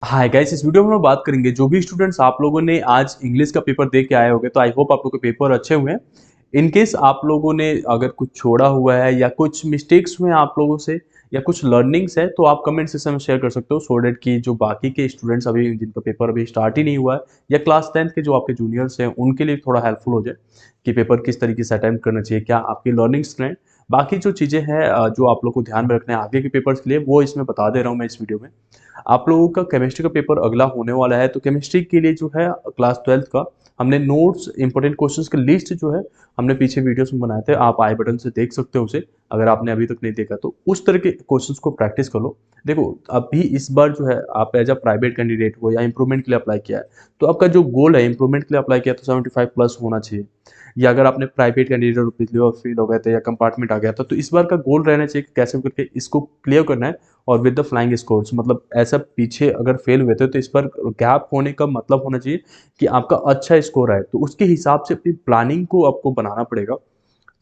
Hi guys, इस video में हम बात करेंगे जो भी स्टूडेंट्स आप लोगों ने आज इंग्लिश का पेपर दे के आए होंगे, तो आई होप आप लोगों के पेपर अच्छे हुए हैं। इन केस आप लोगों ने अगर कुछ छोड़ा हुआ है या कुछ मिस्टेक्स हुए हैं आप लोगों से या कुछ लर्निंग्स है, तो आप कमेंट सेक्शन में शेयर कर सकते हो, सो डेट कि जो बाकी के स्टूडेंट्स अभी जिनका पेपर अभी स्टार्ट ही नहीं हुआ है या क्लास 10th के जो आपके जूनियर्स हैं उनके लिए थोड़ा हेल्पफुल हो जाए कि पेपर किस तरीके से अटेम्प्ट करना चाहिए, क्या आपकी लर्निंग्स हैं। बाकी जो चीज़ें हैं जो आप लोग को ध्यान में रखना है आगे के पेपर्स के लिए, वो इसमें बता दे रहा हूँ मैं इस वीडियो में। आप लोगों का केमिस्ट्री का पेपर अगला होने वाला है, तो केमिस्ट्री के लिए जो है क्लास 12th का हमने नोट्स इंपॉर्टेंट क्वेश्चंस की लिस्ट जो है हमने पीछे वीडियोस में बनाए थे, आप आई बटन से देख सकते हो उसे। अगर आपने अभी तक नहीं देखा तो उस तरह के क्वेश्चंस को प्रैक्टिस कर लो। देखो, अभी इस बार जो है आप एज अ प्राइवेट कैंडिडेट हो या इंप्रूवमेंट के लिए अप्लाई किया है, तो आपका जो गोल है इंप्रूवमेंट के लिए अप्लाई किया तो 75 प्लस होना चाहिए। या अगर आपने प्राइवेट कैंडिडेट पिछली बार फेल हो गए थे या कंपार्टमेंट आ गया था, तो इस बार का गोल रहना चाहिए कि कैसे करके इसको क्लियर करना है और विद द फ्लाइंग स्कोर्स। मतलब ऐसा पीछे अगर फेल हुए थे तो इस बार गैप होने का मतलब होना चाहिए कि आपका अच्छा स्कोर आए, तो उसके हिसाब से अपनी प्लानिंग को आपको बनाना पड़ेगा।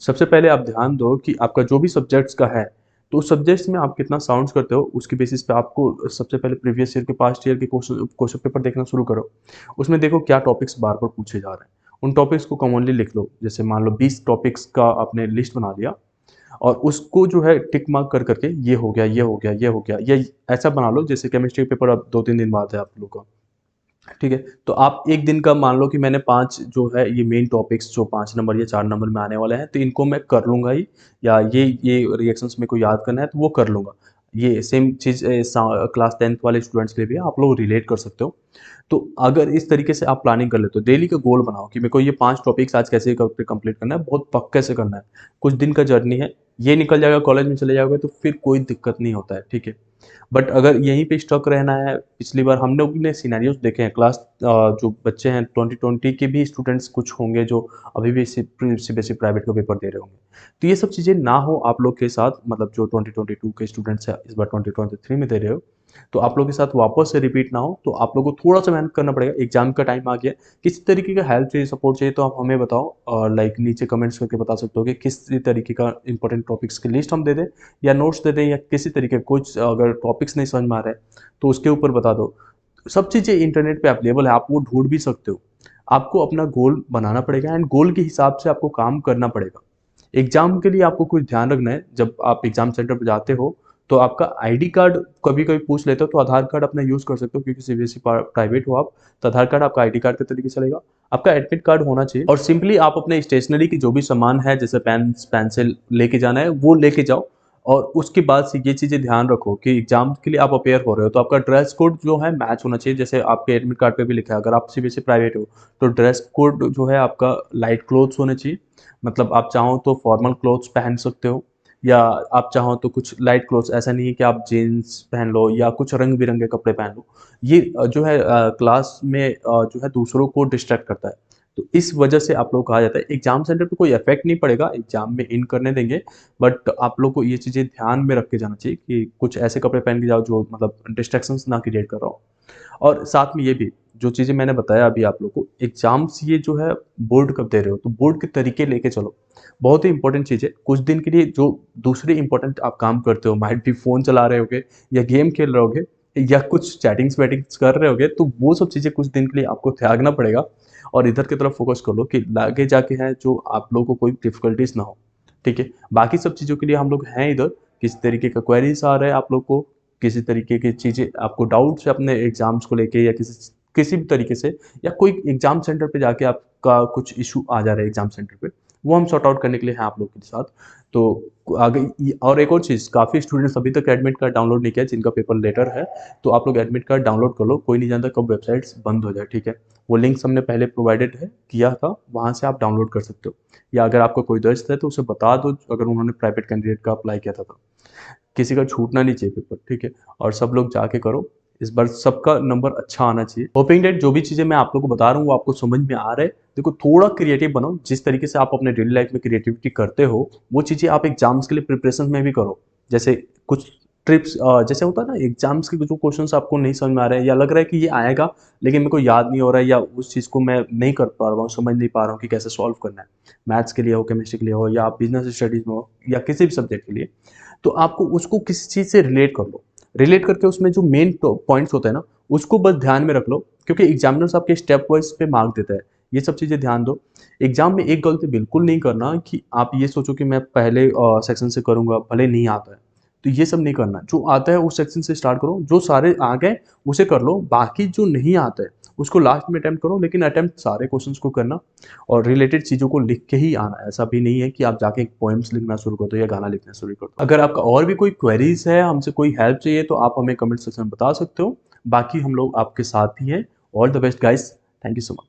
सबसे पहले आप ध्यान दो कि आपका जो भी सब्जेक्ट्स का है, तो उस सब्जेक्ट्स में आप कितना साउंड्स करते हो, उसके बेसिस पे आपको सबसे पहले प्रीवियस ईयर के पास्ट ईयर के क्वेश्चन क्वेश्चन पेपर देखना शुरू करो। उसमें देखो क्या टॉपिक्स बार बार पूछे जा रहे हैं, उन टॉपिक्स को कॉमनली लिख लो। जैसे मान लो 20 टॉपिक्स का आपने लिस्ट बना लिया और उसको जो है टिक मार्क कर करके ये हो गया, ये हो गया, ये हो गया, ये ऐसा बना लो जैसे केमिस्ट्री पेपर अब 2-3 दिन बाद है आप लोग का। ठीक है, तो आप एक दिन का मान लो कि मैंने 5 जो है ये मेन टॉपिक्स जो 5 नंबर या 4 नंबर में आने वाले हैं, तो इनको मैं कर लूँगा ही। या ये रिएक्शंस मेरे को याद करना है तो वो कर लूँगा। ये सेम चीज़ क्लास 10th वाले स्टूडेंट्स के लिए भी है, आप लोग रिलेट कर सकते हो। तो अगर इस तरीके से आप प्लानिंग कर लेते हो, डेली का गोल बनाओ कि मेरे को ये 5 टॉपिक्स आज कैसे कंप्लीट करना है, बहुत पक्के से करना है। कुछ दिन का जर्नी है, ये निकल जाएगा, कॉलेज में चले जाओगे तो फिर कोई दिक्कत नहीं होता है, ठीक है। बट अगर यहीं पे स्टक रहना है, पिछली बार हम लोग ने सिनेरियोस देखे हैं क्लास जो बच्चे हैं 2020 के भी स्टूडेंट्स कुछ होंगे जो अभी भी सीबीएसई प्राइवेट का पेपर दे रहे होंगे। तो ये सब चीज़ें ना हो आप लोग के साथ, मतलब जो 2022 के स्टूडेंट्स हैं इस बार 2023 में दे रहे हो, तो आप लोग के साथ वापस से रिपीट ना हो, तो आप लोग को थोड़ा सा मेहनत करना पड़ेगा। एग्जाम का टाइम आ गया, किसी तरीके का हेल्प चाहिए, सपोर्ट चाहिए, तो आप हमें बताओ और लाइक नीचे कमेंट्स करके बता सकते हो कि किस तरीके का इंपॉर्टेंट टॉपिक्स की लिस्ट हम दे दें या नोट्स दे दें, या किसी तरीके कुछ अगर टॉपिक्स नहीं समझ में आ रहे हैं तो उसके ऊपर बता दो। सब चीज़ें इंटरनेट पे अवेलेबल है, आप वो ढूंढ भी सकते हो। आपको अपना गोल बनाना पड़ेगा एंड गोल के हिसाब से आपको काम करना पड़ेगा। एग्जाम के लिए आपको कुछ ध्यान रखना है, जब आप एग्जाम सेंटर पर जाते हो तो आपका आईडी कार्ड कभी कभी पूछ लेते हो, तो आधार कार्ड अपना यूज कर सकते हो क्योंकि सीबीएसई प्राइवेट हो आप, तो आधार कार्ड आपका आईडी कार्ड के तरीके चलेगा। आपका एडमिट कार्ड होना चाहिए और सिंपली आप अपने स्टेशनरी की जो भी सामान है, जैसे पेन पेंसिल लेके जाना है वो लेके जाओ। और उसके बाद से ये चीज़ें ध्यान रखो कि एग्जाम के लिए आप अपेयर हो रहे हो, तो आपका ड्रेस कोड जो है मैच होना चाहिए। जैसे आपके एडमिट कार्ड पे भी लिखा है, अगर आप सीबीएसई प्राइवेट हो तो ड्रेस कोड जो है आपका लाइट क्लोथ्स होने चाहिए। मतलब आप चाहो तो फॉर्मल क्लोथ्स पहन सकते हो, या आप चाहो तो कुछ लाइट क्लोथ्स, ऐसा नहीं है कि आप जीन्स पहन लो या कुछ रंग बिरंगे कपड़े पहन लो। ये जो है क्लास में जो है दूसरों को डिस्ट्रैक्ट करता है। तो इस वजह से आप लोग को कहा जाता है, एग्जाम सेंटर पे कोई इफेक्ट नहीं पड़ेगा, एग्जाम में इन करने देंगे। बट आप लोग को ये चीज़ें ध्यान में रख के जाना चाहिए कि कुछ ऐसे कपड़े पहन के जाओ जो मतलब डिस्ट्रैक्शंस ना क्रिएट कर रहा हो। और साथ में ये भी जो चीज़ें मैंने बताया अभी आप लोग को, एग्जाम्स ये जो है बोर्ड कब दे रहे हो तो बोर्ड के तरीके लेके चलो। बहुत ही इंपॉर्टेंट चीज़ है, कुछ दिन के लिए जो दूसरे इंपॉर्टेंट आप काम करते हो, माइट भी फ़ोन चला रहे होगे या गेम खेल रहे होगे या कुछ चैटिंग्स वैटिंग्स कर रहे होगे, तो वो सब चीज़ें कुछ दिन के लिए आपको त्यागना पड़ेगा और इधर की तरफ फोकस कर लो कि आगे जाके है जो आप लोगों को कोई डिफिकल्टीज ना हो। ठीक है, बाकी सब चीज़ों के लिए हम लोग हैं इधर। किस तरीके का क्वेरीज आ रहा है आप लोग को, किसी तरीके की चीज़ें आपको डाउट्स है अपने एग्जाम्स को लेके, या किसी किसी भी तरीके से, या कोई एग्जाम सेंटर पे जाके आपका कुछ इशू आ जा रहा है एग्जाम सेंटर पे, वो हम सॉर्ट आउट करने के लिए हैं आप लोग के साथ। तो आगे और एक और चीज़, काफ़ी स्टूडेंट्स अभी तक एडमिट कार्ड डाउनलोड नहीं किया जिनका पेपर लेटर है, तो आप लोग एडमिट कार्ड डाउनलोड कर लो। कोई नहीं जानता कब वेबसाइट्स बंद हो जाए, ठीक है। वो लिंक्स हमने पहले प्रोवाइडेड है किया था, वहाँ से आप डाउनलोड कर सकते हो। या अगर आपका कोई दोस्त है तो उसे बता दो अगर उन्होंने प्राइवेट कैंडिडेट का अप्लाई किया था तो। किसी का छूटना नहीं चाहिए पेपर, ठीक है। और सब लोग जाके करो, इस बार सबका नंबर अच्छा आना चाहिए। होपिंग डेट जो भी चीज़ें मैं आप लोग को बता रहा हूँ वो आपको समझ में आ रहा है। देखो, थोड़ा क्रिएटिव बनो, जिस तरीके से आप अपने डेली लाइफ में क्रिएटिविटी करते हो वो चीज़ें आप एग्जाम्स के लिए प्रिपरेशन में भी करो। जैसे कुछ ट्रिप्स, जैसे होता है ना एग्जाम्स के जो क्वेश्चंस आपको नहीं समझ में आ रहे हैं या लग रहा है कि ये आएगा लेकिन मेरे को याद नहीं हो रहा है, या उस चीज़ को मैं नहीं कर पा रहा हूँ, समझ नहीं पा रहा हूँ कि कैसे सॉल्व करना है। मैथ्स के लिए हो, केमिस्ट्री के लिए हो, या बिजनेस स्टडीज में हो, या किसी भी सब्जेक्ट के लिए, तो आपको उसको किसी चीज़ से रिलेट कर लो। रिलेट करके उसमें जो मेन पॉइंट्स होते हैं ना, उसको बस ध्यान में रख लो, क्योंकि एग्जामिनर्स आपके स्टेप वाइज पे मार्क देता है। ये सब चीज़ें ध्यान दो। एग्जाम में एक गलती बिल्कुल नहीं करना कि आप ये सोचो कि मैं पहले सेक्शन से करूँगा, भले नहीं आता है। तो ये सब नहीं करना, जो आता है उस सेक्शन से स्टार्ट करो, जो सारे आ गए उसे कर लो, बाकी जो नहीं आता है उसको लास्ट में अटेम्प्ट करो, लेकिन अटेम्प्ट सारे क्वेश्चंस को करना और रिलेटेड चीज़ों को लिख के ही आना है। ऐसा भी नहीं है कि आप जाके पोएम्स लिखना शुरू कर दो या गाना लिखना शुरू कर दो। अगर आपका और भी कोई क्वेरीज है, हमसे कोई हेल्प चाहिए, तो आप हमें कमेंट सेक्शन में बता सकते हो। बाकी हम लोग आपके साथ ही हैं। All the best guys, thank you so much.